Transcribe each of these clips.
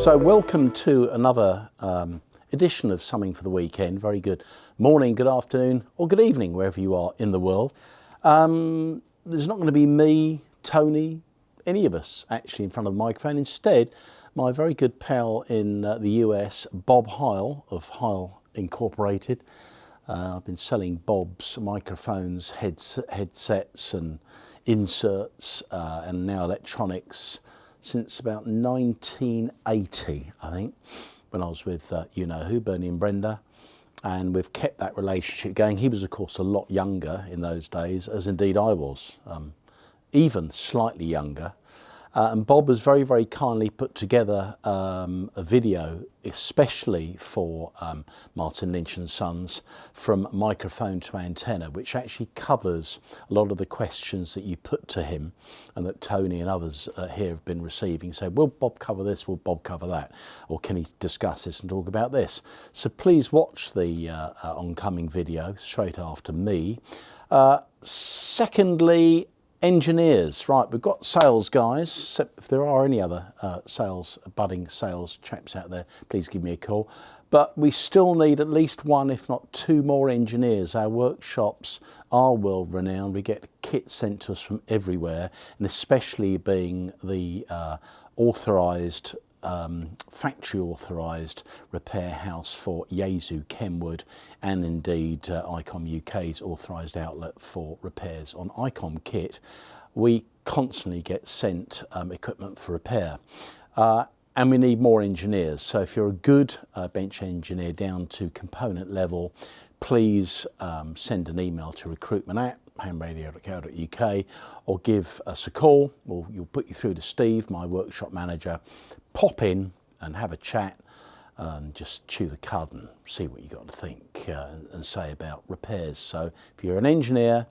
So welcome to another edition of Something for the Weekend. Very good morning, good afternoon, or good evening, wherever you are in the world. There's not going to be me, Tony, any of us actually in front of the microphone. Instead, my very good pal in the US, Bob Heil of Heil Incorporated. I've been selling Bob's microphones, headsets and inserts and now electronics since about 1980, I think, when I was with you-know-who, Bernie and Brenda. And we've kept that relationship going. He was, of course, a lot younger in those days, as indeed I was, even slightly younger. And Bob has very, very kindly put together a video, especially for Martin Lynch and Sons, from microphone to antenna, which actually covers a lot of the questions that you put to him and that Tony and others here have been receiving. So will Bob cover this? Will Bob cover that? Or can he discuss this and talk about this? So please watch the oncoming video straight after me. Secondly, engineers, right, we've got sales guys. If there are any other budding sales chaps out there, please give me a call. But we still need at least one, if not two more engineers. Our workshops are world renowned. We get kits sent to us from everywhere, and especially being the authorised factory authorised repair house for YAESU Kenwood and indeed ICOM UK's authorised outlet for repairs on ICOM kit, we constantly get sent equipment for repair. And we need more engineers. So if you're a good bench engineer down to component level, please send an email to recruitment@hamradio.co.uk or give us a call. You'll put you through to Steve, my workshop manager. Pop in and have a chat and just chew the cud and see what you got to think and say about repairs. So if you're an engineer,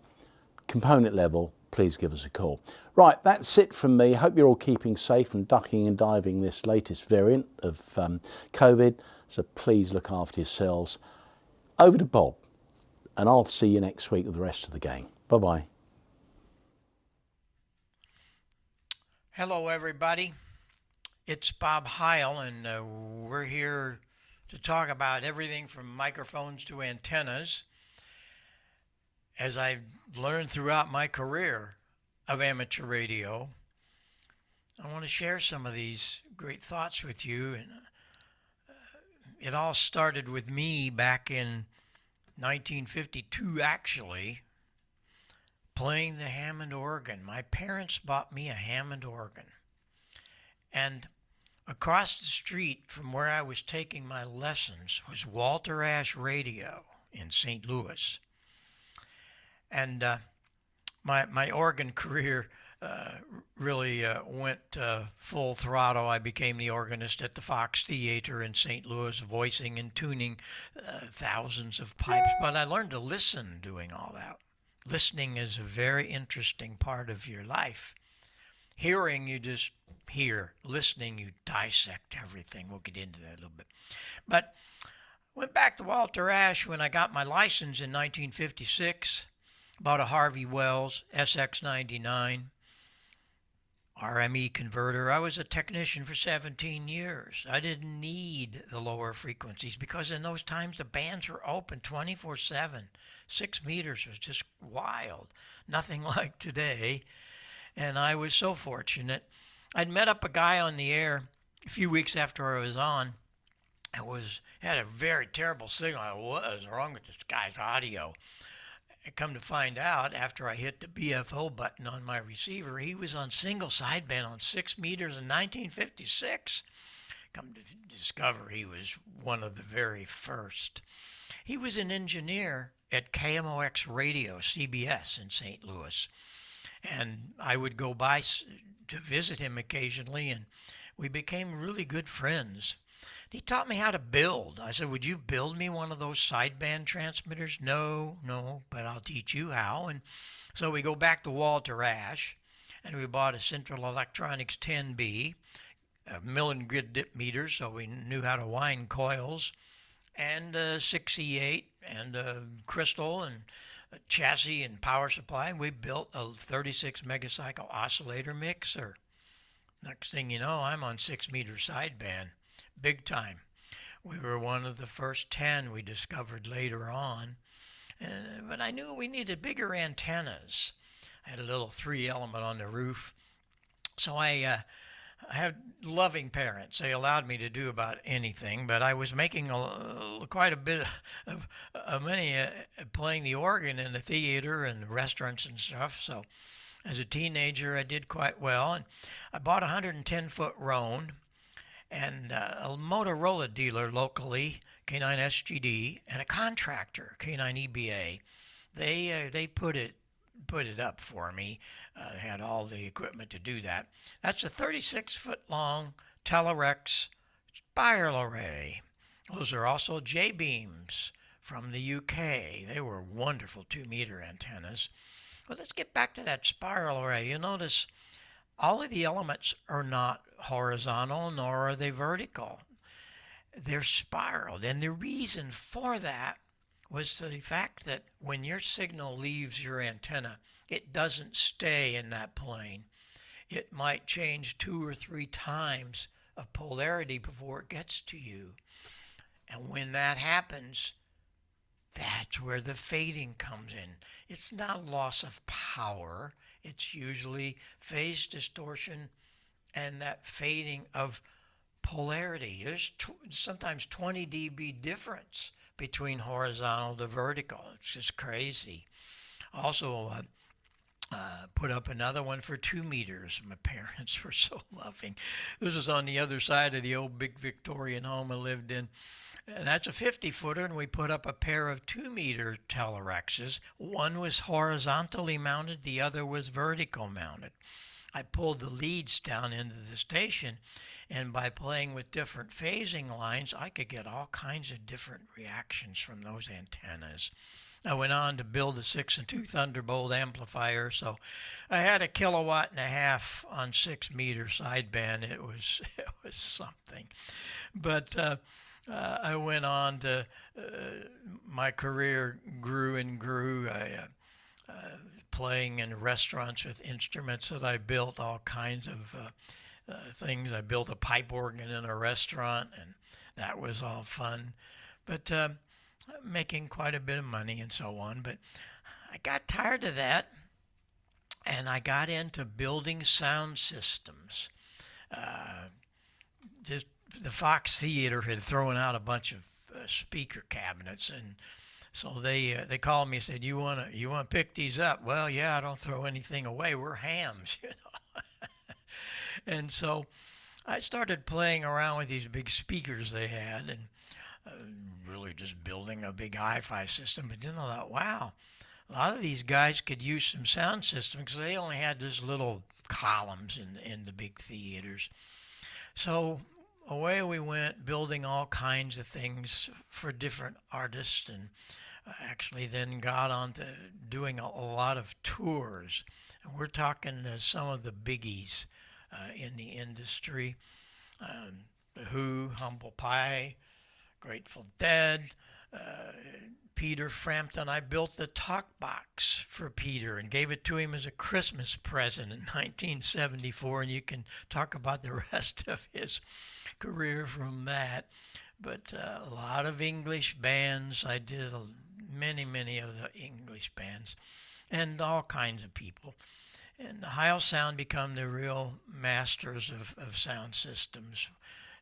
component level, please give us a call. Right, that's it from me. Hope you're all keeping safe and ducking and diving this latest variant of COVID. So please look after yourselves. Over to Bob, and I'll see you next week with the rest of the gang. Bye-bye. Hello, everybody. It's Bob Heil, and we're here to talk about everything from microphones to antennas. As I've learned throughout my career of amateur radio, I want to share some of these great thoughts with you. And it all started with me back in 1952, actually, playing the Hammond organ. My parents bought me a Hammond organ. And across the street from where I was taking my lessons was Walter Ash Radio in St. Louis. And my organ career really went full throttle. I became the organist at the Fox Theater in St. Louis, voicing and tuning thousands of pipes. But I learned to listen doing all that. Listening is a very interesting part of your life. Hearing, you just hear. Listening, you dissect everything. We'll get into that a little bit. But went back to Walter Ash when I got my license in 1956. Bought a Harvey Wells SX99 RME converter. I was a technician for 17 years. I didn't need the lower frequencies because in those times the bands were open 24/7. 6 meters was just wild. Nothing like today. And I was so fortunate. I'd met up a guy on the air a few weeks after I was on. Had a very terrible signal. What is wrong with this guy's audio? I come to find out after I hit the BFO button on my receiver, he was on single sideband on 6 meters in 1956. Come to discover he was one of the very first. He was an engineer at KMOX Radio, CBS in St. Louis. And I would go by to visit him occasionally, and we became really good friends. He taught me how to build. I said, would you build me one of those sideband transmitters? No, but I'll teach you how. And so we go back to Walter Ash, and we bought a Central Electronics 10B, a milling grid dip meter, so we knew how to wind coils, and a 6E8, and a crystal, and a chassis and power supply. And we built a 36 megacycle oscillator mixer. Next thing you know, I'm on 6 meter sideband. big time. We were one of the first 10 we discovered later on. But I knew we needed bigger antennas. I had a little 3-element on the roof. So I had loving parents. They allowed me to do about anything, but I was making quite a bit of money playing the organ in the theater and restaurants and stuff. So as a teenager, I did quite well. And I bought a 110-foot Roan, and a Motorola dealer locally, K9 SGD, and a contractor, K9 EBA. They put it up for me. Had all the equipment to do that. That's a 36-foot long Telerex spiral array. Those are also J-beams from the UK. They were wonderful 2-meter antennas. Well, let's get back to that spiral array. You notice all of the elements are not horizontal, nor are they vertical. They're spiraled. And the reason for that was the fact that when your signal leaves your antenna, it doesn't stay in that plane. It might change 2 or 3 times of polarity before it gets to you. And when that happens, that's where the fading comes in. It's not loss of power. It's usually phase distortion and that fading of polarity. There's sometimes 20 dB difference between horizontal to vertical. It's just crazy. Also, put up another one for 2 meters. My parents were so loving. This was on the other side of the old big Victorian home I lived in. And that's a 50-footer, and we put up a pair of 2-meter Telerexes. One was horizontally mounted, the other was vertical mounted. I pulled the leads down into the station, and by playing with different phasing lines, I could get all kinds of different reactions from those antennas. I went on to build a 6 and 2 Thunderbolt amplifier, so I had 1.5 kilowatts on 6-meter sideband. It was something. But I went on to, my career grew and grew. I playing in restaurants with instruments that I built, all kinds of things. I built a pipe organ in a restaurant, and that was all fun. But making quite a bit of money and so on. But I got tired of that, and I got into building sound systems. Just the Fox Theater had thrown out a bunch of speaker cabinets, and so they called me and said, "You wanna pick these up?" Well, yeah, I don't throw anything away. We're hams, you know. And so I started playing around with these big speakers they had, and really just building a big hi-fi system. But then I thought, wow, a lot of these guys could use some sound system because they only had this little columns in the big theaters. So away we went, building all kinds of things for different artists, and actually then got on to doing a lot of tours. And we're talking some of the biggies in the industry. The Who, Humble Pie, Grateful Dead, Peter Frampton. I built the talk box for Peter and gave it to him as a Christmas present in 1974, and you can talk about the rest of his career from that. But a lot of English bands. I did many of the English bands and all kinds of people. And the Heil Sound become the real masters of sound systems.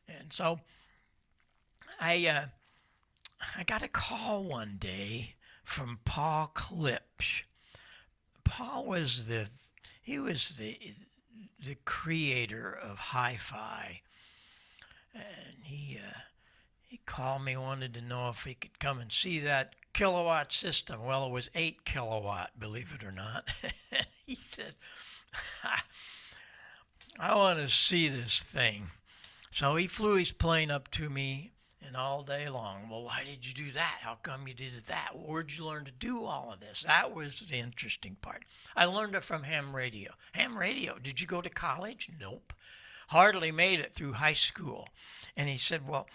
And so I got a call one day from Paul Klipsch. Paul was the creator of hi-fi, and he called me, wanted to know if he could come and see that kilowatt system. Well, it was 8 kilowatt, believe it or not. He said, "I want to see this thing." So he flew his plane up to me, and all day long, "Well, why did you do that? How come you did that? Where'd you learn to do all of this?" That was the interesting part. I learned it from ham radio. Ham radio, did you go to college? Nope. Hardly made it through high school. And he said, "Well,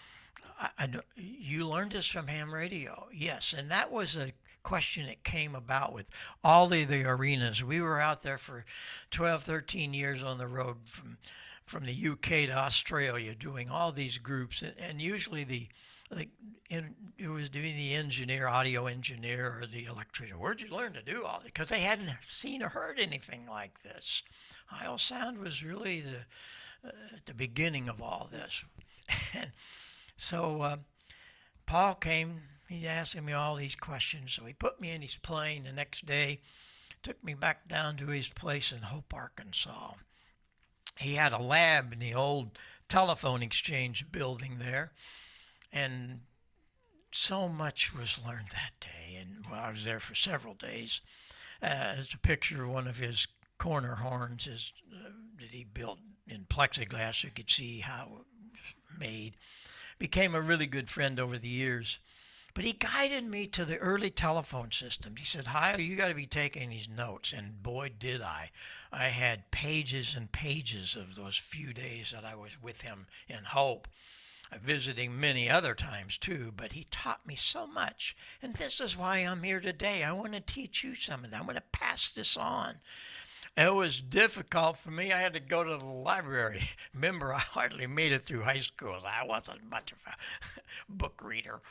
you learned this from ham radio?" Yes, and that was a question that came about with all the arenas. We were out there for 12, 13 years on the road from the UK to Australia doing all these groups, and usually it was doing the engineer, audio engineer, or the electrician. Where'd you learn to do all this? Because they hadn't seen or heard anything like this. Heil sound was really the beginning of all this. And so Paul came, he asking me all these questions. So he put me in his plane the next day, took me back down to his place in Hope, Arkansas. He had a lab in the old telephone exchange building there, and so much was learned that day. And well, I was there for several days. There's a picture of one of his corner horns that he built in plexiglass. You could see how it was made. Became a really good friend over the years. But he guided me to the early telephone systems. He said, Heil, you got to be taking these notes. And boy, did I. I had pages and pages of those few days that I was with him in Hope. Visiting many other times too, but he taught me so much. And this is why I'm here today. I want to teach you some of that. I'm going to pass this on. It was difficult for me. I had to go to the library. Remember, I hardly made it through high school. I wasn't much of a book reader.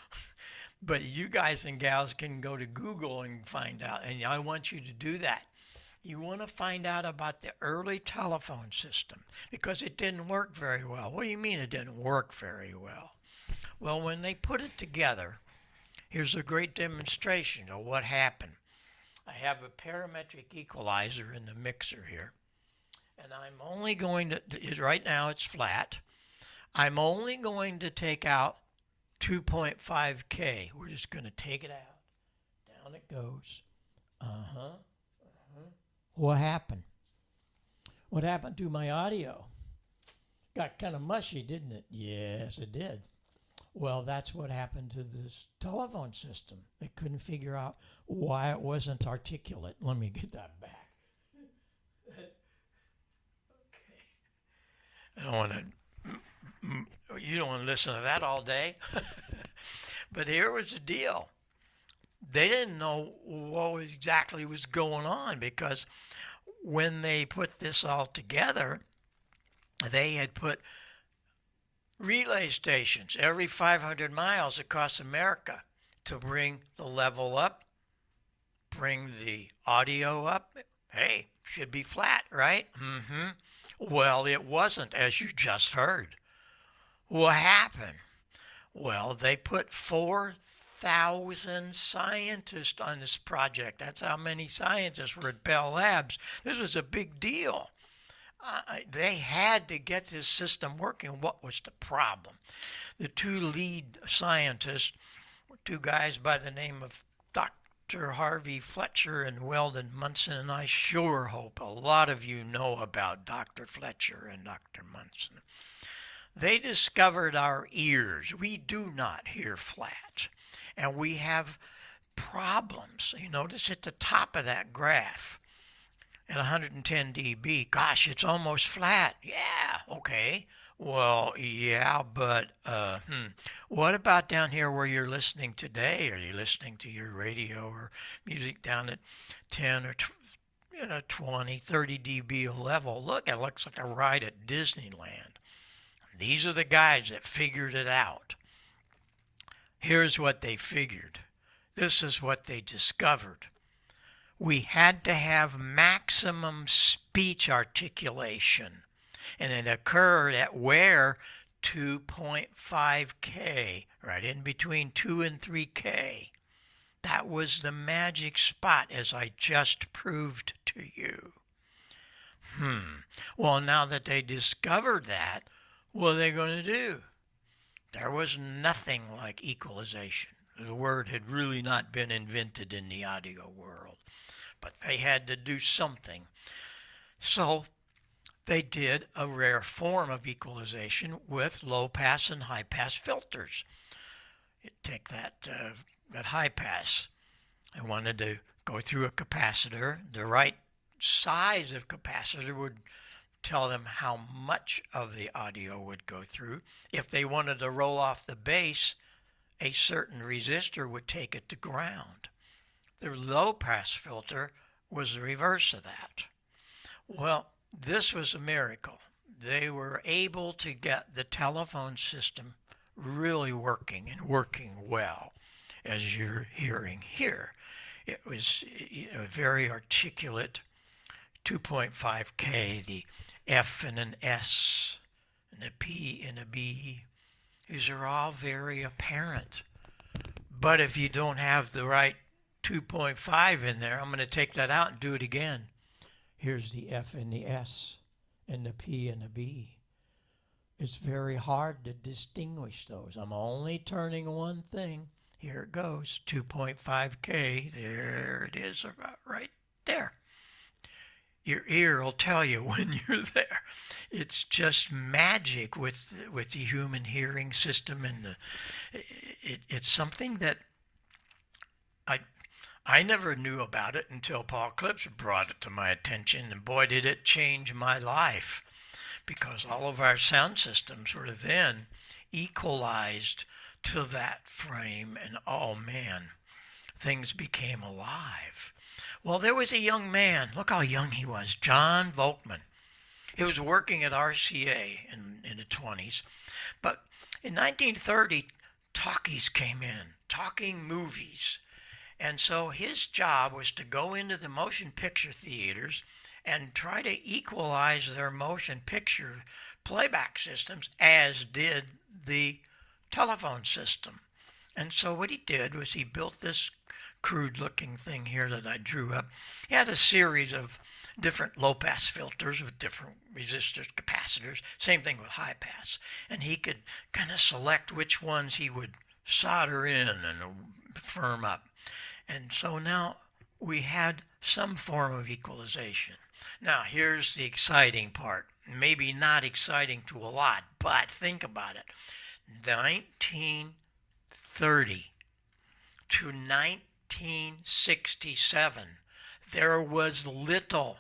But you guys and gals can go to Google and find out, and I want you to do that. You want to find out about the early telephone system because it didn't work very well. What do you mean it didn't work very well? Well, when they put it together, here's a great demonstration of what happened. I have a parametric equalizer in the mixer here, and I'm only going to, right now it's flat, I'm only going to take out 2.5K. We're just going to take it out. Down it goes. What happened? What happened to my audio? Got kind of mushy, didn't it? Yes, it did. Well, that's what happened to this telephone system. They couldn't figure out why it wasn't articulate. Let me get that back. Okay. You don't want to listen to that all day. But here was the deal. They didn't know what exactly was going on because when they put this all together, they had put relay stations every 500 miles across America to bring the level up, bring the audio up. Hey, should be flat, right? Well, it wasn't, as you just heard. What happened? Well, they put 4,000 scientists on this project. That's how many scientists were at Bell Labs. This was a big deal. They had to get this system working. What was the problem? The two lead scientists were two guys by the name of Dr.Harvey, Fletcher, and Weldin, Munson, and I sure hope a lot of you know about Dr. Fletcher and Dr. Munson. They discovered our ears. We do not hear flat, and we have problems. You notice at the top of that graph, at 110 dB, gosh, it's almost flat. Yeah, okay. Well, yeah, but what about down here where you're listening today? Are you listening to your radio or music down at 10 or 20, 30 dB level? Look, it looks like a ride at Disneyland. These are the guys that figured it out. Here's what they figured. This is what they discovered. We had to have maximum speech articulation, and it occurred at where 2.5K, right in between 2 and 3K. That was the magic spot, as I just proved to you. Well, now that they discovered that, what are they going to do? There was nothing like equalization. The word had really not been invented in the audio world, but they had to do something. So they did a rare form of equalization with low-pass and high-pass filters. You take that high pass. I wanted to go through a capacitor. The right size of capacitor would tell them how much of the audio would go through. If they wanted to roll off the base, a certain resistor would take it to ground. The low-pass filter was the reverse of that. Well, this was a miracle. They were able to get the telephone system really working and working well, as you're hearing here. It was very articulate, 2.5K, the F and an S, and a P and a B. These are all very apparent. But if you don't have the right 2.5 in there, I'm going to take that out and do it again. Here's the F and the S and the P and the B. It's very hard to distinguish those. I'm only turning one thing. Here it goes, 2.5K. There it is, right there. Your ear will tell you when you're there. It's just magic with the human hearing system, and it's something that I never knew about it until Paul Klipser brought it to my attention, and boy, did it change my life, because all of our sound systems were then equalized to that frame, and oh man, things became alive. Well, there was a young man, look how young he was, John Volkmann. He was working at RCA in the 20s, but in 1930, talkies came in, talking movies. And so his job was to go into the motion picture theaters and try to equalize their motion picture playback systems, as did the telephone system. And so what he did was he built this crude looking thing here that I drew up. He had a series of different low pass filters with different resistors, capacitors, same thing with high pass. And he could kind of select which ones he would solder in and firm up. And so now we had some form of equalization. Now here's the exciting part. Maybe not exciting to a lot, but think about it. 1930 to 1967, there was little,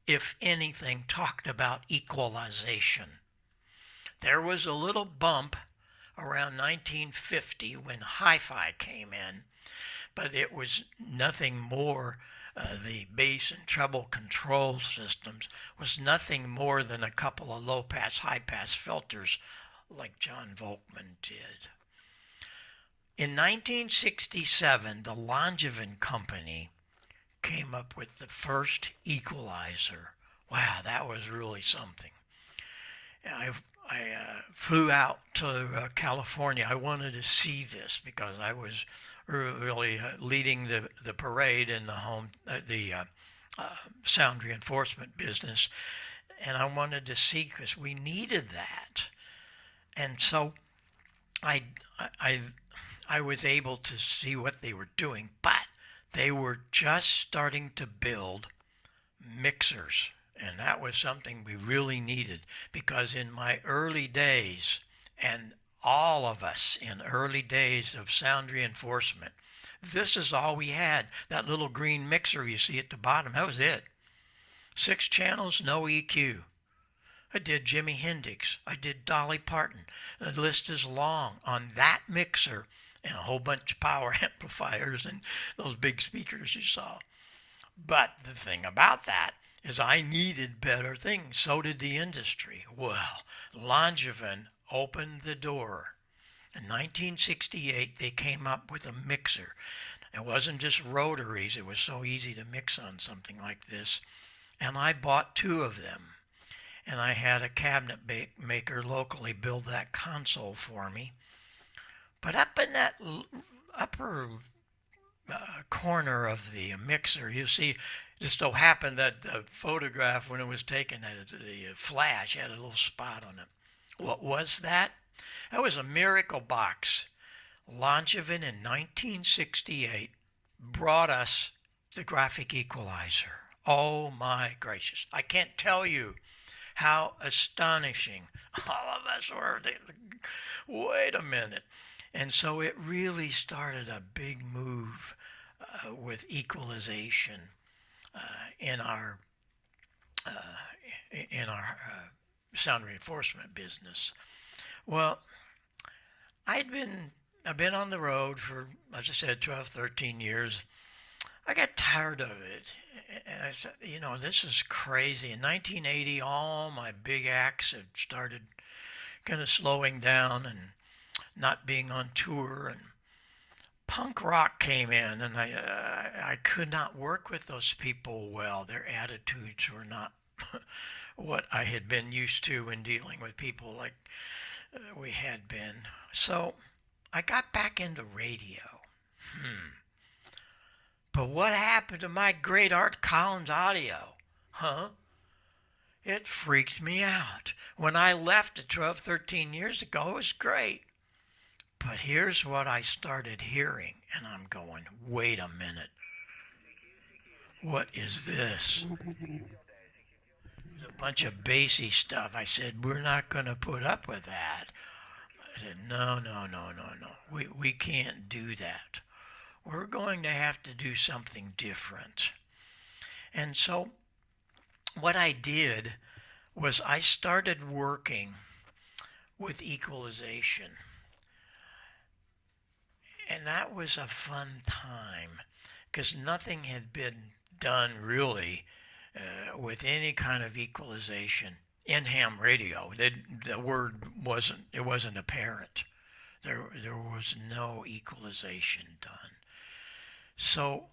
if anything, talked about equalization. There was a little bump around 1950 when hi-fi came in, but it was nothing more. The bass and treble control systems was nothing more than a couple of low-pass, high-pass filters like John Volkmann did. In 1967, the Langevin Company came up with the first equalizer. Wow, that was really something. I flew out to California. I wanted to see this because I was really leading the parade in the sound reinforcement business, and I wanted to see because we needed that. And so I was able to see what they were doing, but they were just starting to build mixers, and that was something we really needed, because in my early days, and all of us in early days of sound reinforcement, this is all we had. That little green mixer you see at the bottom, that was it. 6 channels, no EQ. I did Jimi Hendrix. I did Dolly Parton. The list is long on that mixer, and a whole bunch of power amplifiers and those big speakers you saw. But the thing about that is I needed better things. So did the industry. Well, Langevin opened the door. In 1968, they came up with a mixer. It wasn't just rotaries. It was so easy to mix on something like this. And I bought 2 of them. And I had a cabinet maker locally build that console for me. But up in that upper corner of the mixer, you see, just so happened that the photograph, when it was taken, the flash had a little spot on it. What was that? That was a miracle box. Langevin in 1968 brought us the graphic equalizer. Oh my gracious. I can't tell you how astonishing. All of us were, wait a minute. And so it really started a big move with equalization in our sound reinforcement business. Well, I've been on the road for, as I said, 12, 13 years. I got tired of it. And I said, you know, this is crazy. In 1980, all my big acts had started kind of slowing down and not being on tour. And punk rock came in, and I could not work with those people well. Their attitudes were not what I had been used to when dealing with people like we had been. So I got back into radio. But what happened to my great Art Collins audio? Huh? It freaked me out. When I left it 12, 13 years ago, it was great. But here's what I started hearing, and I'm going, wait a minute. What is this? A bunch of bassy stuff. I said, we're not going to put up with that. I said, no. We can't do that. We're going to have to do something different. And so what I did was I started working with equalization. And that was a fun time because nothing had been done really with any kind of equalization in ham radio. The word wasn't apparent. There was no equalization done. So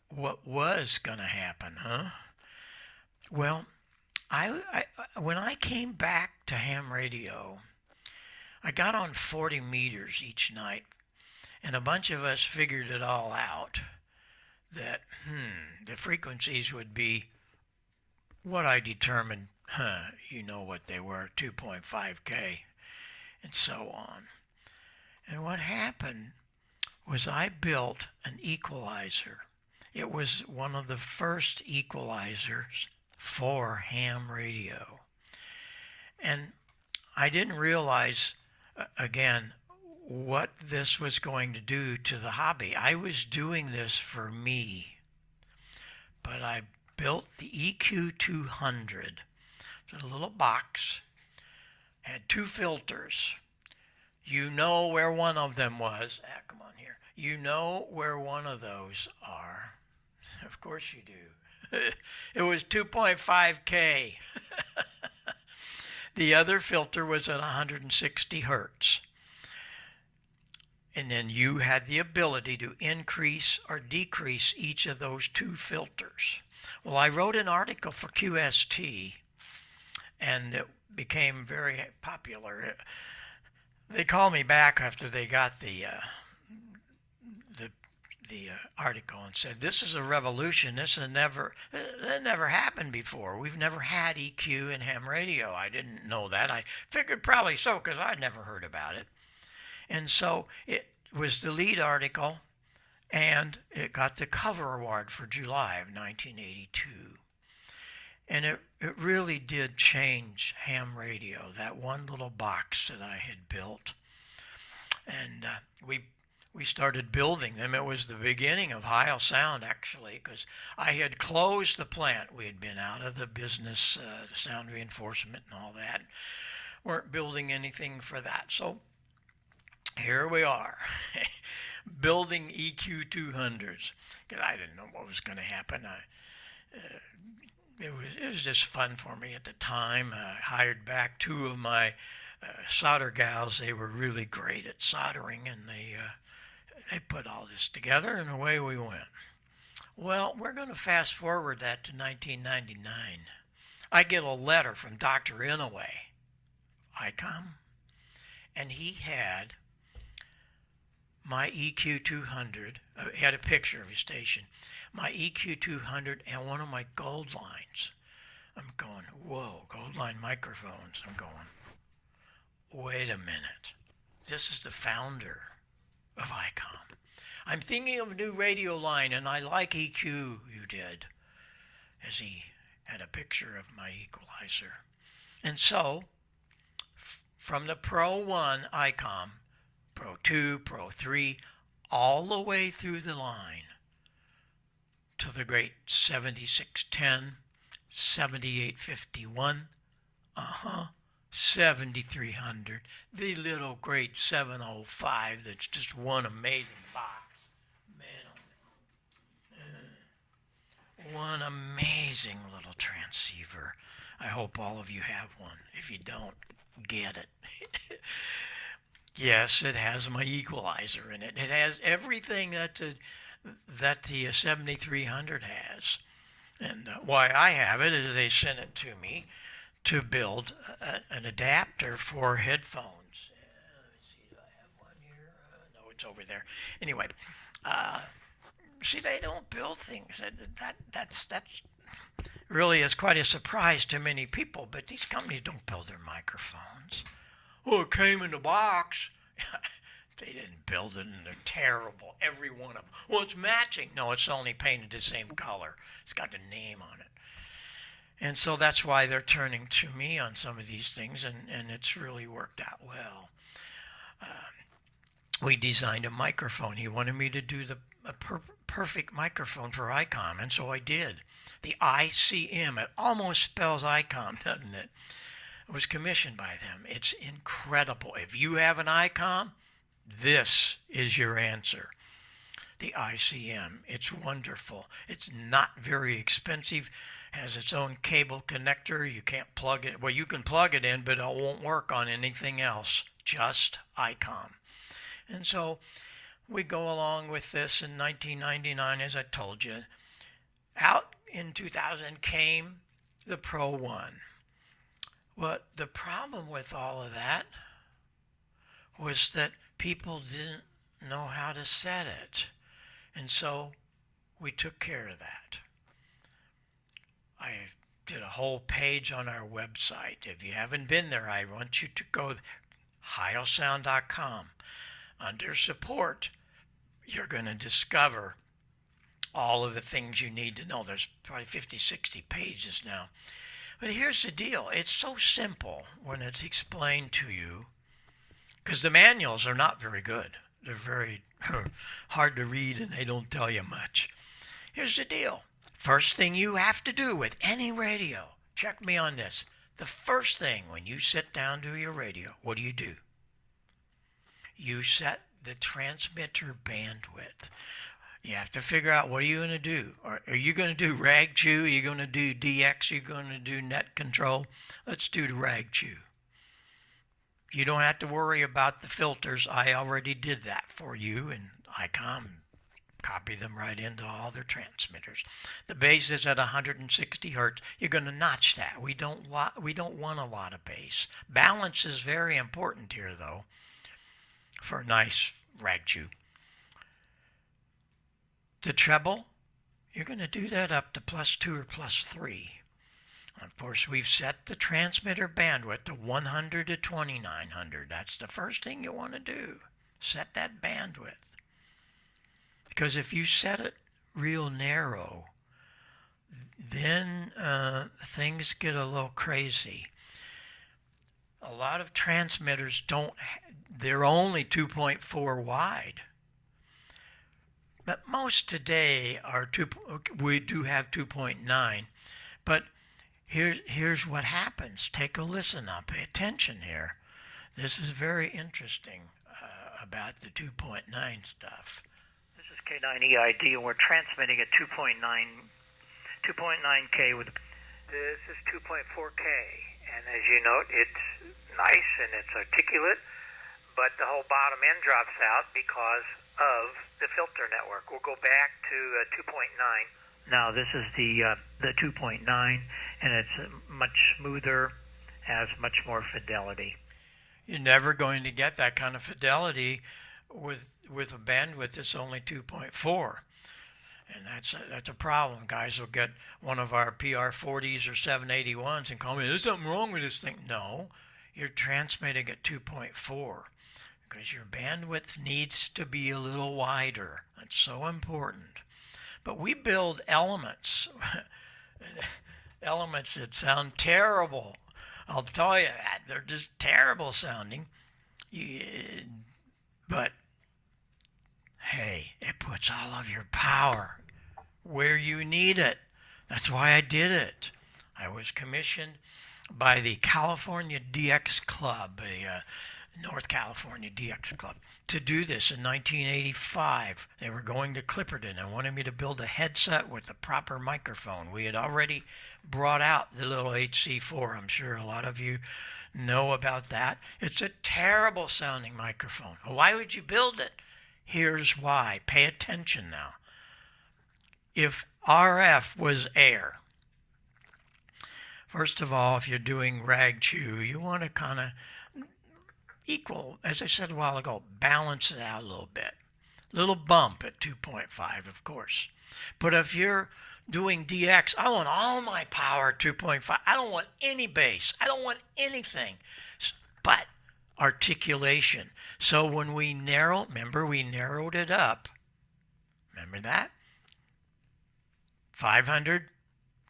what was going to happen, huh? Well, when I came back to ham radio, I got on 40 meters each night, and a bunch of us figured it all out, that the frequencies would be what I determined, you know what they were, 2.5K, and so on. And what happened was I built an equalizer. It was one of the first equalizers for ham radio. And I didn't realize, again, what this was going to do to the hobby. I was doing this for me, but I built the EQ200. It was a little box, had two filters. You know where one of them was. Come on here. You know where one of those are. Of course you do. It was 2.5K. The other filter was at 160 hertz. And then you had the ability to increase or decrease each of those two filters. Well, I wrote an article for QST, and it became very popular. They called me back after they got the article and said, this is a revolution. That never happened before. We've never had EQ in ham radio. I didn't know that. I figured probably so because I'd never heard about it. And so it was the lead article, and it got the cover award for July of 1982. And it really did change ham radio, that one little box that I had built. And we started building them. It was the beginning of Heil sound, actually, because I had closed the plant. We had been out of the business, the sound reinforcement and all that. Weren't building anything for that. So here we are, building EQ200s. Because I didn't know what was going to happen. It was just fun for me at the time. I hired back two of my solder gals. They were really great at soldering, and they put all this together, and away we went. Well, we're going to fast forward that to 1999. I get a letter from Dr. Inouye, ICOM, and he had my EQ200, he had a picture of his station, my EQ200 and one of my gold lines. I'm going, whoa, gold line microphones. I'm going, wait a minute. This is the founder of ICOM. I'm thinking of a new radio line, and I like EQ, you did, as he had a picture of my equalizer. And so, from the Pro 1 ICOM, Pro 2, Pro 3, all the way through the line to the great 7610, 7851, 7300, the little great 705 that's just one amazing box. Man, oh man. one amazing little transceiver. I hope all of you have one. If you don't, get it. Yes, it has my equalizer in it. It has everything that the 7300 has. And why I have it is they sent it to me to build an adapter for headphones. Let me see, do I have one here? No, it's over there. Anyway, see, they don't build things. That's really is quite a surprise to many people, but these companies don't build their microphones. Oh, it came in a box. They didn't build it, and they're terrible, every one of them. Well, it's matching. No, it's only painted the same color. It's got the name on it. And so that's why they're turning to me on some of these things, and it's really worked out well. We designed a microphone. He wanted me to do a perfect microphone for ICOM, and so I did. The ICM, it almost spells ICOM, doesn't it? It was commissioned by them. It's incredible. If you have an ICOM, this is your answer. The ICM. It's wonderful. It's not very expensive. Has its own cable connector. You can't plug it. Well, you can plug it in, but it won't work on anything else. Just ICOM. And so we go along with this in 1999, as I told you. Out in 2000 came the Pro 1. Well, the problem with all of that was that people didn't know how to set it. And so we took care of that. I did a whole page on our website. If you haven't been there, I want you to go heilsound.com. Under support, you're going to discover all of the things you need to know. There's probably 50, 60 pages now. But here's the deal. It's so simple when it's explained to you, because the manuals are not very good. They're very hard to read, and they don't tell you much. Here's the deal. First thing you have to do with any radio, check me on this. The first thing when you sit down to your radio, what do? You set the transmitter bandwidth. You have to figure out, what are you going to do? Are you going to do rag chew? Are you going to do DX? Are you going to do net control? Let's do the rag chew. You don't have to worry about the filters. I already did that for you in ICOM. Copy them right into all their transmitters. The bass is at 160 hertz. You're going to notch that. We don't want a lot of bass. Balance is very important here, though, for a nice rag chew. The treble, you're going to do that up to +2 or +3. Of course, we've set the transmitter bandwidth to 100 to 2900. That's the first thing you want to do. Set that bandwidth. Because if you set it real narrow, then things get a little crazy. A lot of transmitters they're only 2.4 wide. But most today we do have 2.9. But here's what happens. Take a listen now. Pay attention here. This is very interesting about the 2.9 stuff. This is K9EID, and we're transmitting at 2.9K with. This is 2.4K, and as you note, it's nice and it's articulate, but the whole bottom end drops out because of the filter network. We'll go back to 2.9. Now this is the 2.9, and it's much smoother, has much more fidelity. You're never going to get that kind of fidelity with a bandwidth that's only 2.4. And that's a problem. Guys will get one of our PR40s or 781s and call me, there's something wrong with this thing. No, you're transmitting at 2.4 because your bandwidth needs to be a little wider. That's so important. But we build elements, elements that sound terrible. I'll tell you that. They're just terrible sounding. But, hey, it puts all of your power where you need it. That's why I did it. I was commissioned by the California DX Club, North California DX Club, to do this in 1985. They were going to Clipperton and wanted me to build a headset with a proper microphone. We had already brought out the little HC4. I'm sure a lot of you know about that. It's a terrible sounding microphone. Why would you build it? Here's why. Pay attention now. If RF was air, first of all, if you're doing rag chew, you want to kind of equal, as I said a while ago, balance it out a little bit. Little bump at 2.5, of course. But if you're doing DX, I want all my power at 2.5. I don't want any bass. I don't want anything but articulation. So when we remember we narrowed it up. Remember that? 500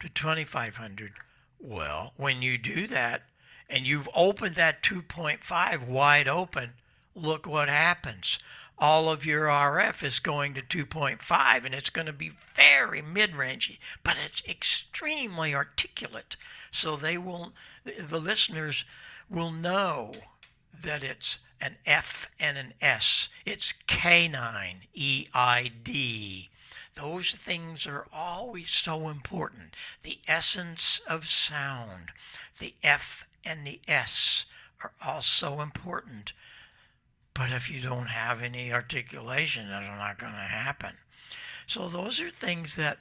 to 2500. Well, when you do that and you've opened that 2.5 wide open, look what happens. All of your RF is going to 2.5, and it's going to be very mid-rangey, but it's extremely articulate. So the listeners will know that it's an F and an S. It's canine, E-I-D. Those things are always so important. The essence of sound, the F and the S are also important. But if you don't have any articulation, that's not going to happen. So those are things that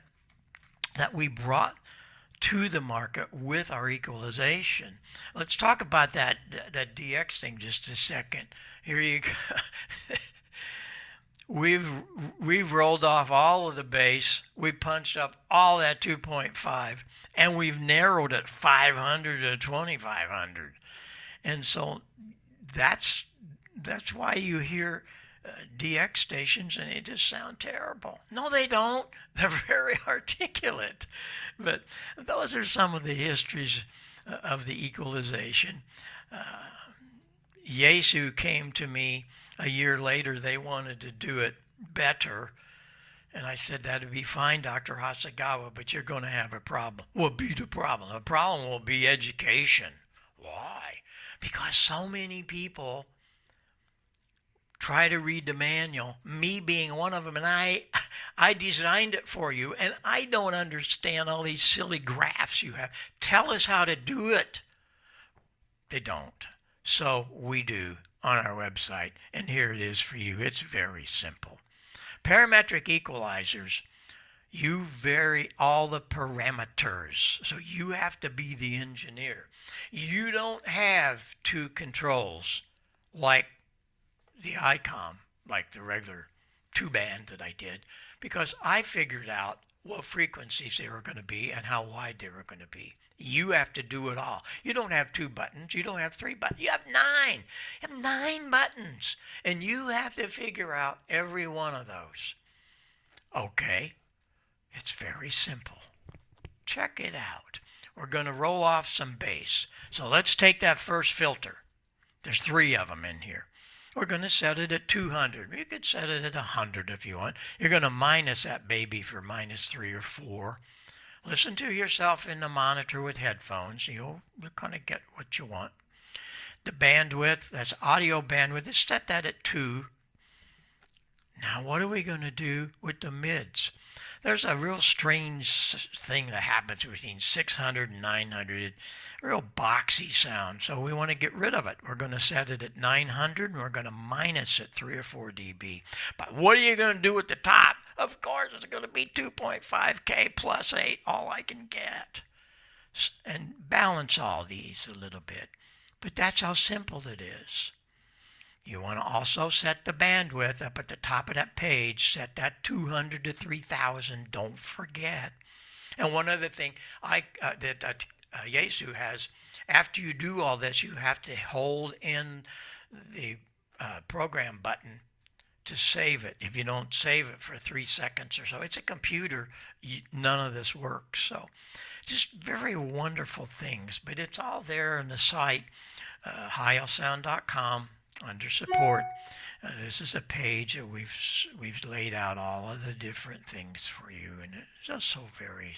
we brought to the market with our equalization. Let's talk about that DX thing just a second. Here you go. We've rolled off all of the bass. We punched up all that 2.5, and we've narrowed it 500 to 2500. And so that's why you hear DX stations and they just sound terrible. No, they don't. They're very articulate. But those are some of the histories of the equalization. YAESU came to me a year later. They wanted to do it better. And I said, that'd be fine, Dr. Hasegawa, but you're going to have a problem. What will be the problem? The problem will be education. Why? Because so many people try to read the manual, me being one of them, and I designed it for you, and I don't understand all these silly graphs you have. Tell us how to do it. They don't. So we do on our website, and here it is for you. It's very simple. Parametric equalizers, you vary all the parameters, so you have to be the engineer. You don't have two controls like the ICOM, like the regular two-band that I did, because I figured out what frequencies they were going to be and how wide they were going to be. You have to do it all. You don't have 2 buttons. You don't have 3 buttons. You have 9. You have 9 buttons, and you have to figure out every one of those. Okay, it's very simple. Check it out. We're going to roll off some bass. So let's take that first filter. There's 3 of them in here. We're going to set it at 200. You could set it at 100 if you want. You're going to minus that baby for -3 or 4. Listen to yourself in the monitor with headphones. You'll kind of get what you want. The bandwidth, that's audio bandwidth, is set that at 2. Now what are we going to do with the mids? There's a real strange thing that happens between 600 and 900, a real boxy sound. So we want to get rid of it. We're going to set it at 900 and we're going to minus it 3 or 4 dB. But what are you going to do with the top? Of course, it's going to be 2.5K plus 8, all I can get. And balance all these a little bit. But that's how simple it is. You want to also set the bandwidth up at the top of that page. Set that 200 to 3000. Don't forget. And one other thing that YAESU has, after you do all this, you have to hold in the program button to save it. If you don't save it for 3 seconds or so, it's a computer. None of this works. So just very wonderful things. But it's all there on the site, heilsound.com. Under support. This is a page that we've laid out all of the different things for you, and it's just so very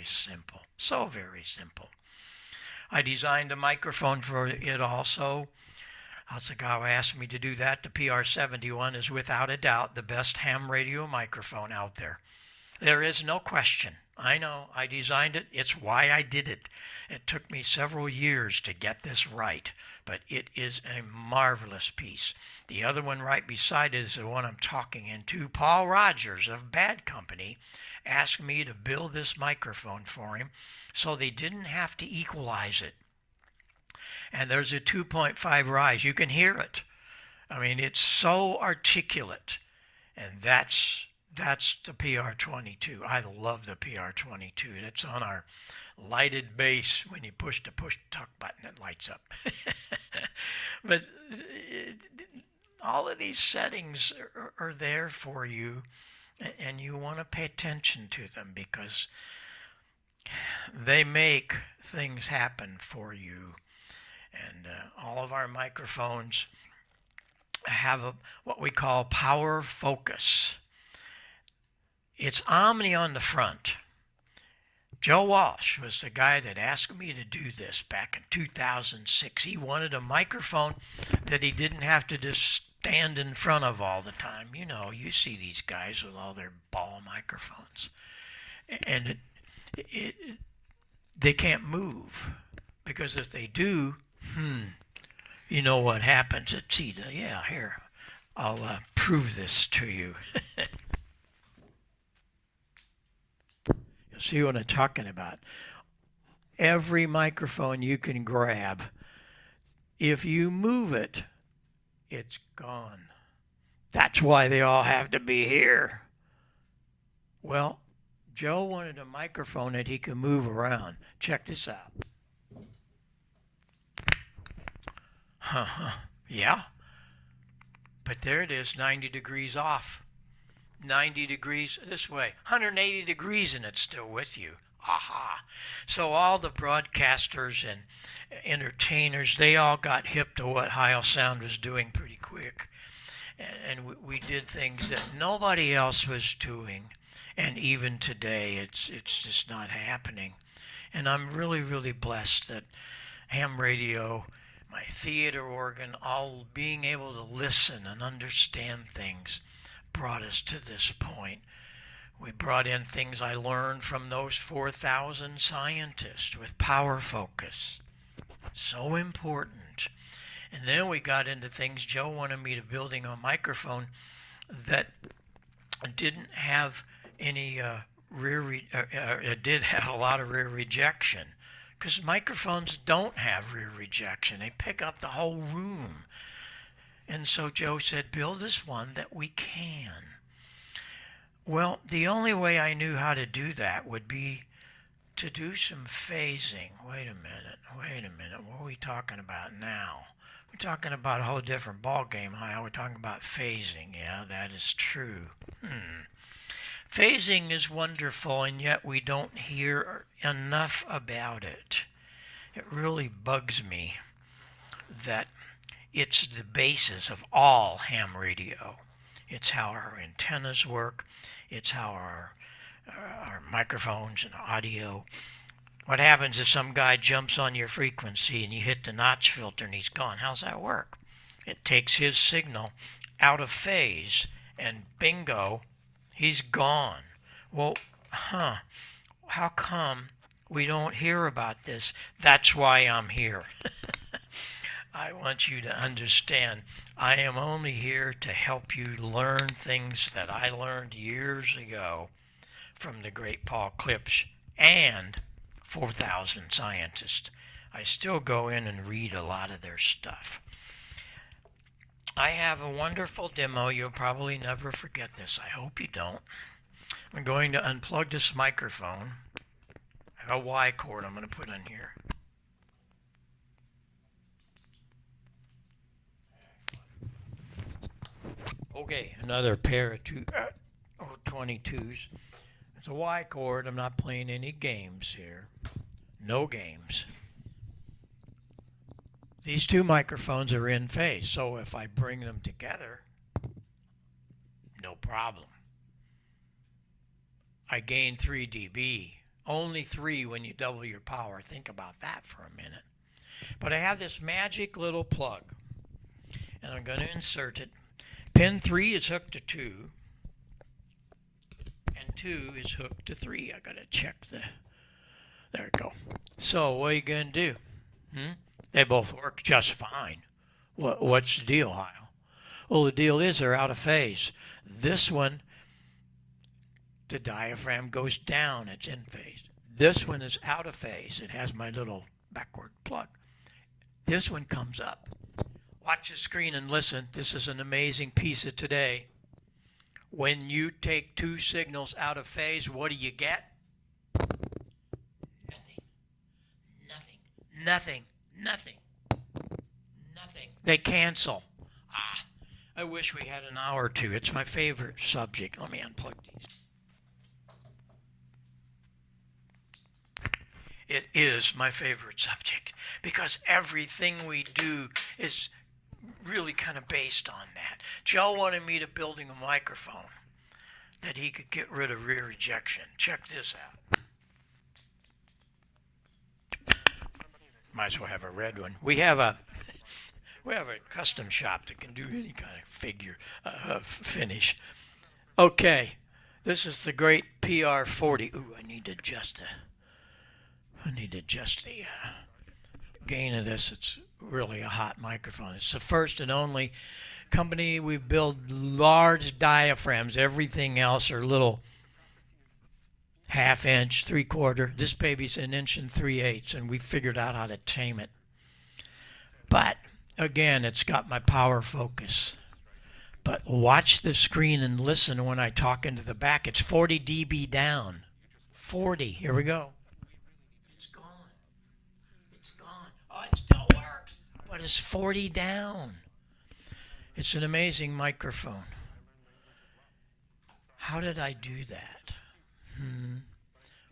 simple. So very simple. I designed a microphone for it also. Hasagawa asked me to do that. The PR71 is without a doubt the best ham radio microphone out there. There is no question. I know, I designed it. It's why I did it. It took me several years to get this right, but it is a marvelous piece. The other one right beside it is the one I'm talking into. Paul Rogers of Bad Company asked me to build this microphone for him so they didn't have to equalize it. And there's a 2.5 rise. You can hear it. I mean, it's so articulate. And that's the PR22. I love the PR22. It's on our lighted base. When you push the push-talk button, it lights up. But all of these settings are there for you, and you want to pay attention to them because they make things happen for you. And all of our microphones have what we call power focus. It's Omni on the front. Joe Walsh was the guy that asked me to do this back in 2006. He wanted a microphone that he didn't have to just stand in front of all the time. You know, you see these guys with all their ball microphones. And they can't move. Because if they do, you know what happens. It's either, yeah, here, I'll prove this to you. You'll see what I'm talking about. Every microphone you can grab, if you move it, it's gone. That's why they all have to be here. Well, Joe wanted a microphone that he could move around. Check this out. Yeah. But there it is, 90 degrees off. 90 degrees this way. 180 degrees and it's still with you. Aha. So all the broadcasters and entertainers, they all got hip to what Heil Sound was doing pretty quick. And we did things that nobody else was doing. And even today, it's just not happening. And I'm really, really blessed that ham radio, my theater organ, all being able to listen and understand things brought us to this point. We brought in things I learned from those 4,000 scientists with power focus. So important. And then we got into things. Joe wanted me to building a microphone that didn't have any it did have a lot of rear rejection. Because microphones don't have rear rejection. They pick up the whole room. And so Joe said, build us one that we can. Well, the only way I knew how to do that would be to do some phasing. Wait a minute. What are we talking about now? We're talking about a whole different ball game, Heil. We're talking about phasing. Yeah, that is true. Phasing is wonderful, and yet we don't hear enough about it. It really bugs me that it's the basis of all ham radio. It's how our antennas work. It's how our microphones and audio. What happens if some guy jumps on your frequency and you hit the notch filter and he's gone? How's that work? It takes his signal out of phase and bingo, he's gone. Well, how come we don't hear about this? That's why I'm here. I want you to understand, I am only here to help you learn things that I learned years ago from the great Paul Klipsch and 4,000 scientists. I still go in and read a lot of their stuff. I have a wonderful demo. You'll probably never forget this. I hope you don't. I'm going to unplug this microphone. I have a Y cord I'm going to put in here. Okay, another pair of 22s. It's a Y cord. I'm not playing any games here. No games. These two microphones are in phase, so if I bring them together, no problem. I gain 3 dB. Only 3 when you double your power. Think about that for a minute. But I have this magic little plug. and I'm going to insert it. Pin 3 is hooked to 2, and 2 is hooked to 3. I got to check there we go. So what are you going to do? They both work just fine. What's the deal, Heil? Well, the deal is they're out of phase. This one, the diaphragm goes down. It's in phase. This one is out of phase. It has my little backward plug. This one comes up. Watch the screen and listen. This is an amazing piece of today. When you take two signals out of phase, what do you get? Nothing. They cancel. I wish we had an hour or two. It's my favorite subject. Let me unplug these. It is my favorite subject because everything we do is really kind of based on that. Joe wanted me to build him a microphone that he could get rid of rear ejection. Check this out. Might as well have a red one. We have a custom shop that can do any kind of figure finish. Okay, this is the great PR40. Ooh, I need to adjust the gain of this. It's really a hot microphone. It's the first and only company we build large diaphragms. Everything else are little half-inch, three-quarter. This baby's 1 3/8 inches, and we figured out how to tame it. But again, it's got my power focus. But watch the screen and listen when I talk into the back. It's 40 dB down. 40. Here we go. It's gone. Oh, it still works. But it's 40 down. It's an amazing microphone. How did I do that?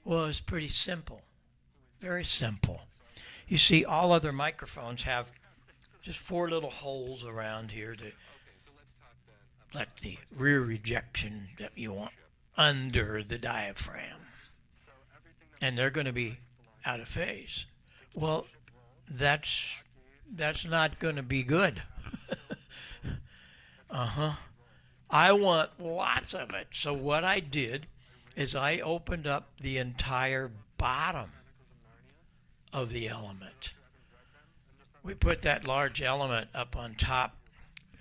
Well, it's pretty simple. Very simple. You see, all other microphones have just 4 little holes around here to let the rear ejection that you want under the diaphragm. And they're going to be out of phase. Well, that's not going to be good. I want lots of it. So what I did is I opened up the entire bottom of the element. We put that large element up on top,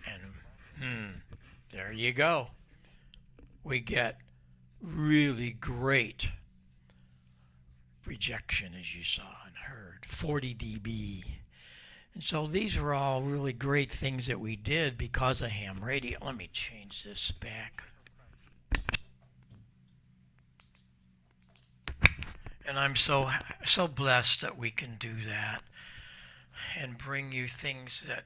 and there you go. We get really great rejection, as you saw and heard, 40 dB. And so these are all really great things that we did because of ham radio. Let me change this back. And I'm so blessed that we can do that and bring you things that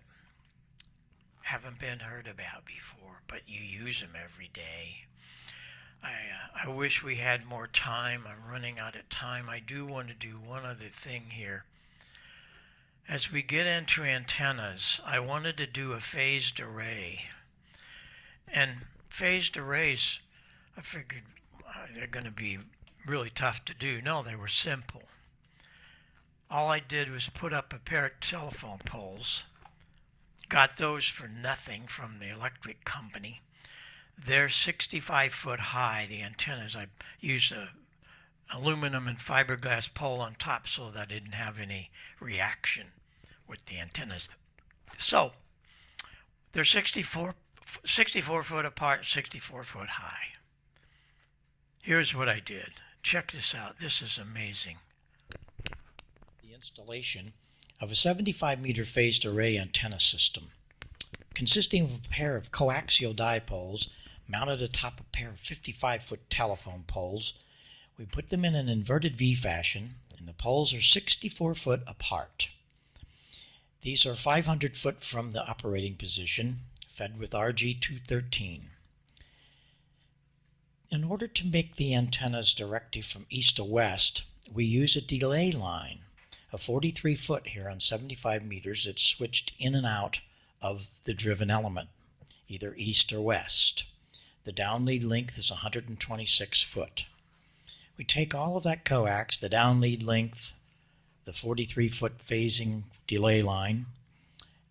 haven't been heard about before, but you use them every day. I wish we had more time. I'm running out of time. I do want to do one other thing here. As we get into antennas, I wanted to do a phased array. And phased arrays, I figured they're going to be really tough to do. No, they were simple. All I did was put up a pair of telephone poles. Got those for nothing from the electric company. They're 65 foot high, the antennas. I used a aluminum and fiberglass pole on top so that I didn't have any reaction with the antennas. So they're 64 foot apart, 64 foot high. Here's what I did. Check this out. This is amazing. The installation of a 75-meter phased array antenna system consisting of a pair of coaxial dipoles mounted atop a pair of 55-foot telephone poles. We put them in an inverted V fashion, and the poles are 64 foot apart. These are 500 foot from the operating position, fed with RG213. In order to make the antennas directive from east to west, we use a delay line of 43 foot here on 75 meters that's switched in and out of the driven element, either east or west. The downlead length is 126 foot. We take all of that coax, the downlead length, the 43 foot phasing delay line,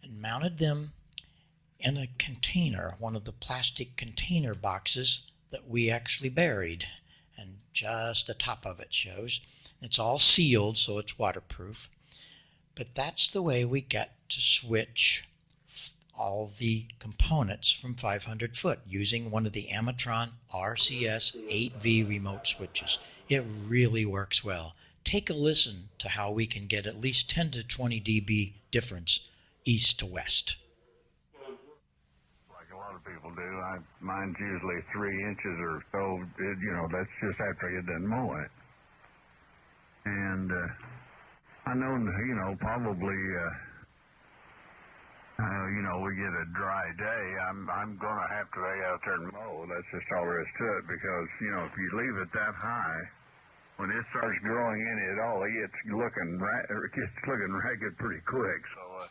and mounted them in a container, one of the plastic container boxes that we actually buried, and just the top of it shows. It's all sealed, so it's waterproof. But that's the way we get to switch all the components from 500 foot using one of the Amatron RCS 8V remote switches. It really works well. Take a listen to how we can get at least 10 to 20 dB difference east to west. Like a lot of people do, mine's usually 3 inches or so. That's just after you done mow it. And I know, probably, we get a dry day. I'm going to have to lay out there and mow. That's just all there is to it because, if you leave it that high, when it starts growing in it all, it gets looking ragged pretty quick. So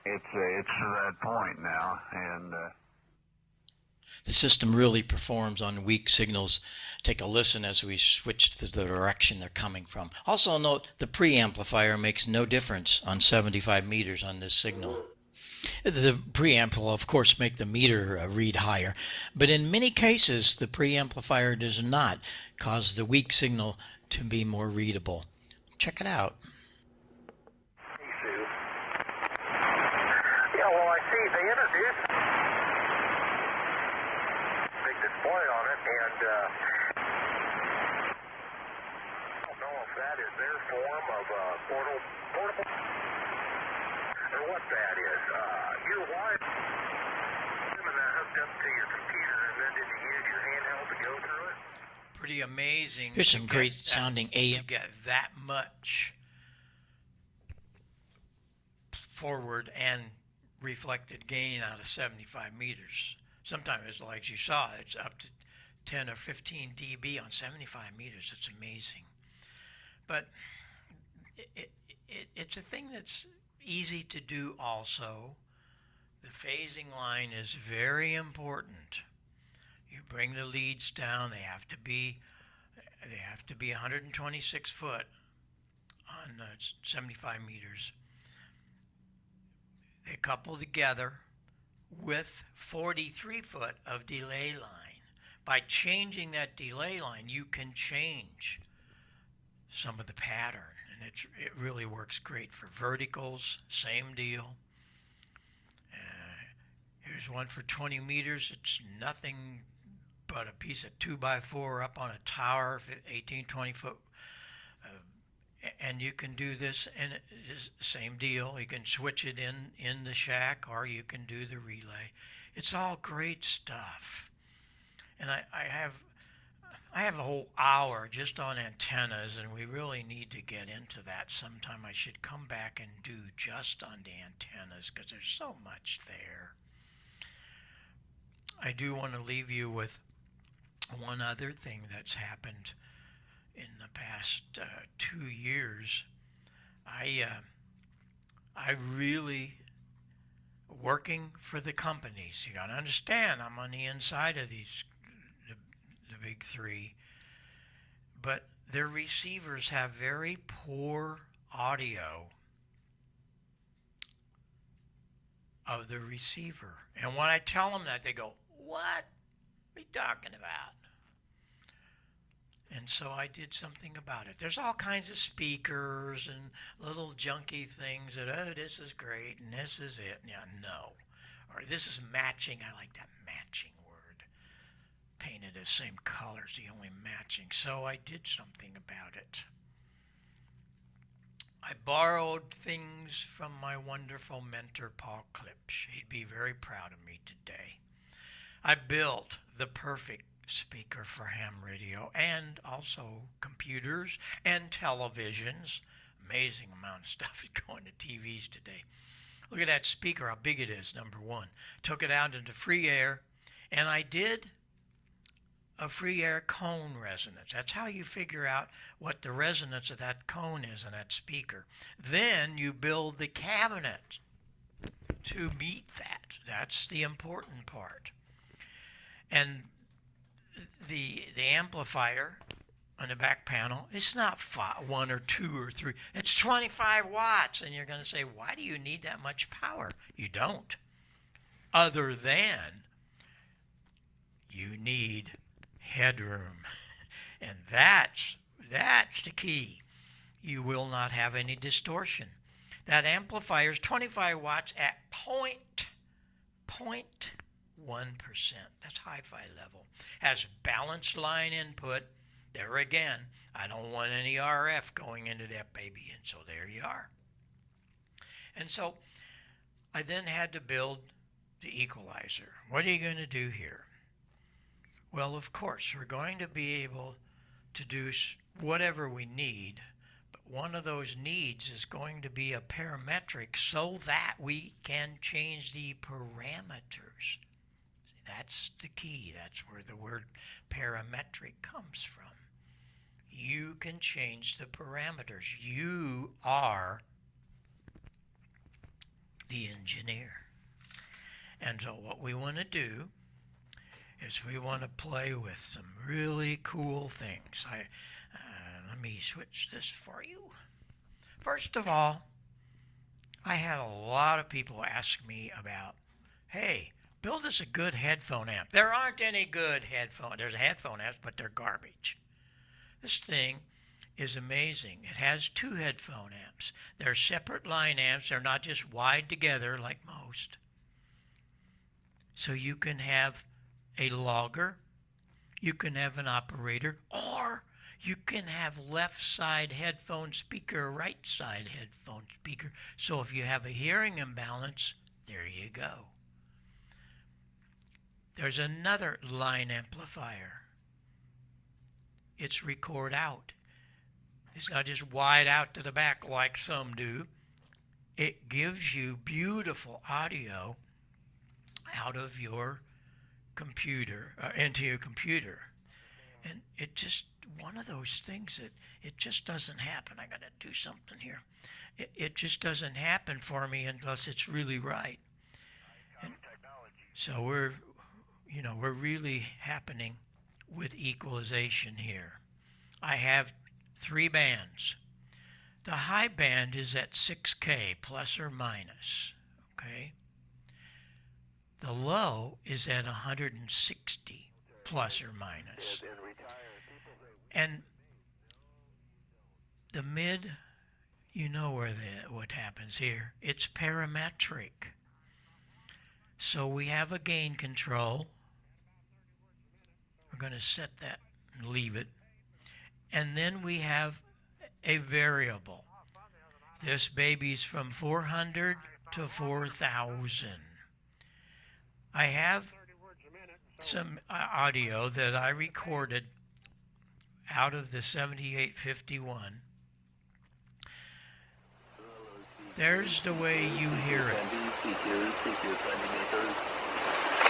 it's to that point now, and the system really performs on weak signals. Take a listen as we switch to the direction they're coming from. Also note the preamplifier makes no difference on 75 meters on this signal. The preamp will of course make the meter read higher, but in many cases the preamplifier does not cause the weak signal to be more readable. Check it out. YAESU. Yeah, well, I see they introduced a big display on it, and I don't know if that is their form of portable, or what that is. Your wire, and that hooked up to your computer, and then did you use your handheld to go through it? Pretty amazing. Here's some great sounding AM. To get that much forward and reflected gain out of 75 meters. Sometimes, like you saw, it's up to 10 or 15 dB on 75 meters. It's amazing. But it's a thing that's easy to do also. The phasing line is very important. You bring the leads down. They have to be 126 foot on 75 meters. They couple together with 43 foot of delay line. By changing that delay line, you can change some of the pattern, and it really works great for verticals. Same deal. Here's one for 20 meters. It's nothing but a piece of 2x4 up on a tower, 18, 20 foot. And you can do this, and it's the same deal. You can switch it in the shack, or you can do the relay. It's all great stuff. And I have a whole hour just on antennas, and we really need to get into that sometime. I should come back and do just on the antennas because there's so much there. I do want to leave you with one other thing that's happened in the past 2 years. I really working for the companies. You got to understand, I'm on the inside of these, the big three, but their receivers have very poor audio of the receiver. And when I tell them that, they go, "What are you talking about?" And so I did something about it. There's all kinds of speakers and little junky things that, oh, this is great and this is it. Yeah, no. Or this is matching. I like that matching word. Painted the same colors, the only matching. So I did something about it. I borrowed things from my wonderful mentor, Paul Klipsch. He'd be very proud of me today. I built the perfect speaker for ham radio and also computers and televisions. Amazing amount of stuff is going to TVs today. Look at that speaker, how big it is, number one. Took it out into free air, and I did a free air cone resonance. That's how you figure out what the resonance of that cone is in that speaker. Then you build the cabinet to meet that. That's the important part. And the amplifier on the back panel, it's not 1 or 2 or 3. It's 25 watts. And you're going to say, why do you need that much power? You don't. Other than you need headroom. And that's the key. You will not have any distortion. That amplifier is 25 watts at 0.1%. That's hi-fi level. Has balanced line input. There again, I don't want any RF going into that baby, and so there you are. And so I then had to build the equalizer. What are you going to do here? Well, of course, we're going to be able to do whatever we need, but one of those needs is going to be a parametric so that we can change the parameters. That's the key. That's where the word parametric comes from. You can change the parameters. You are the engineer. And so what we want to do is we want to play with some really cool things. Let me switch this for you. First of all, I had a lot of people ask me about, hey, build us a good headphone amp. There aren't any good there's headphone amps, but they're garbage. This thing is amazing. It has 2 headphone amps. They're separate line amps. They're not just wired together like most. So you can have a logger, you can have an operator, or you can have left side headphone speaker, right side headphone speaker. So if you have a hearing imbalance, there you go. There's another line amplifier. It's record out. It's not just wide out to the back like some do. It gives you beautiful audio out of your computer, into your computer. And it just, one of those things that it just doesn't happen. I got to do something here. It just doesn't happen for me unless it's really right. And so we're really happening with equalization here. I have 3 bands. The high band is at 6K plus or minus, okay? The low is at 160 plus or minus. And the mid, you know what happens here. It's parametric. So we have a gain control. We're going to set that and leave it. And then we have a variable. This baby's from 400 to 4,000. I have some audio that I recorded out of the 7851. There's the way you hear it.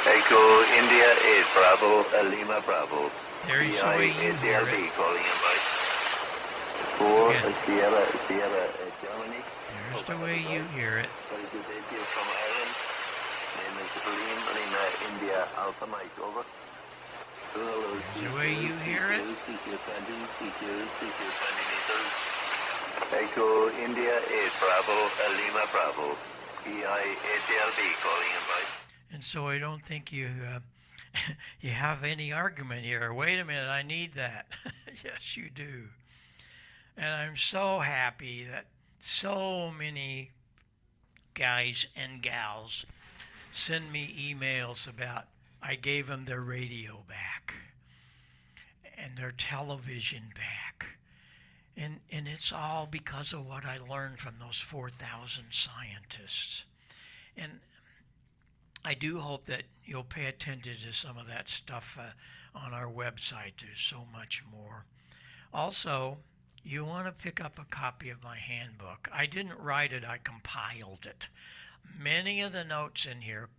Echo India 8 Bravo, Lima Bravo. There's the way you hear it. For Again. Sierra, Germany. There's the way you hear it. From Ireland. Name is Lima, India, Alpha Mike, over. There's the way you hear it. Echo India 8 Bravo, Lima Bravo. EI8LB calling in by. And so I don't think you you have any argument here. Wait a minute, I need that. Yes, you do. And I'm so happy that so many guys and gals send me emails about I gave them their radio back and their television back. And it's all because of what I learned from those 4,000 scientists. And I do hope that you'll pay attention to some of that stuff on our website. There's so much more. Also, you want to pick up a copy of my handbook. I didn't write it, I compiled it. Many of the notes in here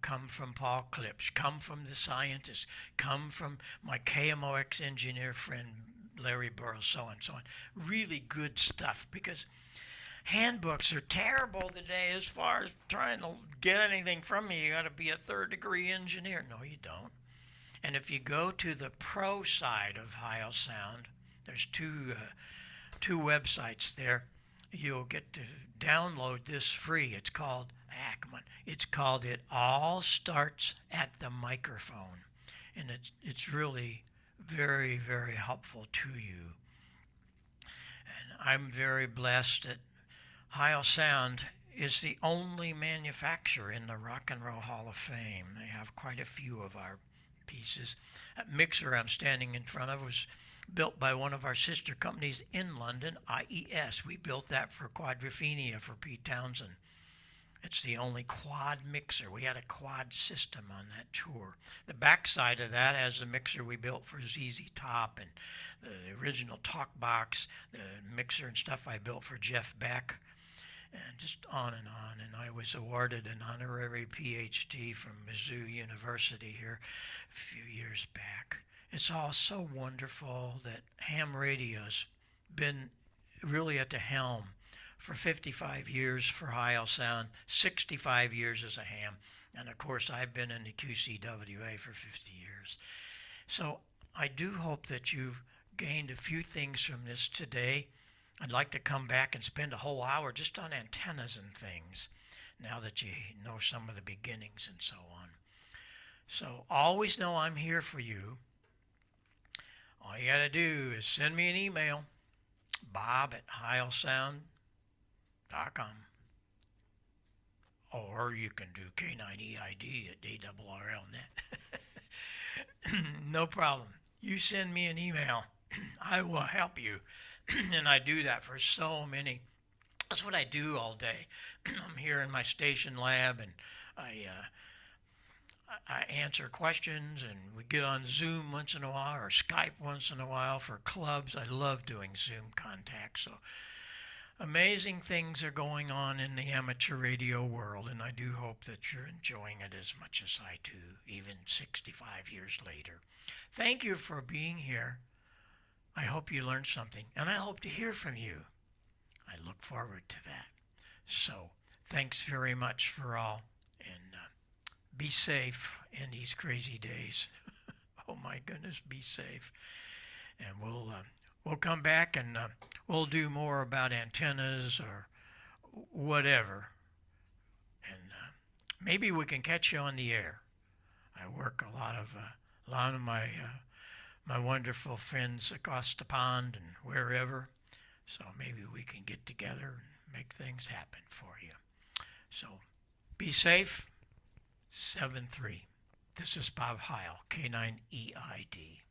come from Paul Klipsch, come from the scientists, come from my KMOX engineer friend Larry Burrows, so on and so on. Really good stuff, because handbooks are terrible today as far as trying to get anything from me. You got to be a third-degree engineer. No, you don't. And if you go to the pro side of Heil Sound, There's two websites there. You'll get to download this free. It's called It All Starts at the Microphone, and it's really very, very helpful to you. And I'm very blessed that Heil Sound is the only manufacturer in the Rock and Roll Hall of Fame. They have quite a few of our pieces. That mixer I'm standing in front of was built by one of our sister companies in London, IES. We built that for Quadrophenia for Pete Townsend. It's the only quad mixer. We had a quad system on that tour. The backside of that has the mixer we built for ZZ Top and the original talk box, the mixer and stuff I built for Jeff Beck, and just on and on. And I was awarded an honorary PhD from Mizzou University here a few years back. It's all so wonderful that ham radio's been really at the helm for 55 years for Heil Sound, 65 years as a ham, and of course I've been in the QCWA for 50 years. So I do hope that you've gained a few things from this today. I'd like to come back and spend a whole hour just on antennas and things, now that you know some of the beginnings and so on. So always know I'm here for you. All you got to do is send me an email, bob@heilsound.com, or you can do K9EID@DRRLnet. No problem. You send me an email. I will help you. And I do that for so many. That's what I do all day. I'm here in my station lab, and I answer questions, and we get on Zoom once in a while or Skype once in a while for clubs. I love doing Zoom contacts. So amazing things are going on in the amateur radio world, and I do hope that you're enjoying it as much as I do, even 65 years later. Thank you for being here. I hope you learned something, and I hope to hear from you. I look forward to that. So thanks very much for all, and be safe in these crazy days. Oh my goodness, be safe. And we'll come back and we'll do more about antennas or whatever, and maybe we can catch you on the air. I work a lot of my wonderful friends across the pond and wherever, so maybe we can get together and make things happen for you. So be safe. 7-3. This is Bob Heil, K9EID.